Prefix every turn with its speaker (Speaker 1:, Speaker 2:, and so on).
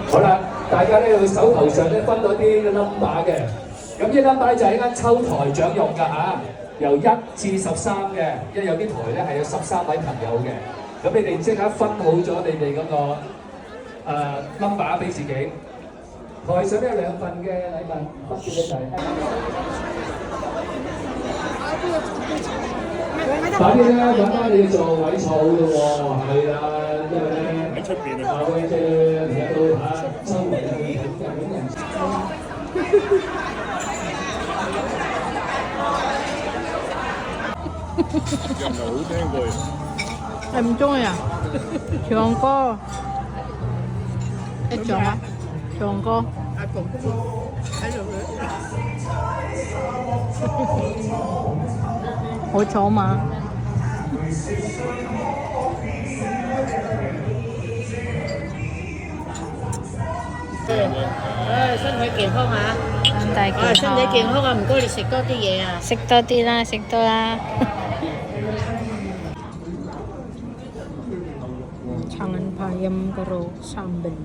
Speaker 1: 好啦，大家咧要手頭上咧分到啲 number 嘅，咁啲 number 就係啱抽台獎用㗎嚇，由1至13嘅，因為有啲台咧係有13位朋友嘅，咁你哋即刻分好咗你哋嗰個number 俾自己。台上有2份嘅禮物，分別你哋。快啲啦，揾翻你座位坐嘅喎，係啦，因為咧喺出邊啊，會即係睇到嚇周圍去睇日本人。
Speaker 2: 又唔係好聽過。
Speaker 3: 係唔中意啊？唱歌，一唱啊，唱歌。阿公喺度好嘈嘛？
Speaker 4: 身體健康啊！
Speaker 3: 身體健康。
Speaker 4: 身體健康啊！唔該，你食多啲嘢啊！
Speaker 3: 食多啲啦，食多啦。Jangan payam karo sambal.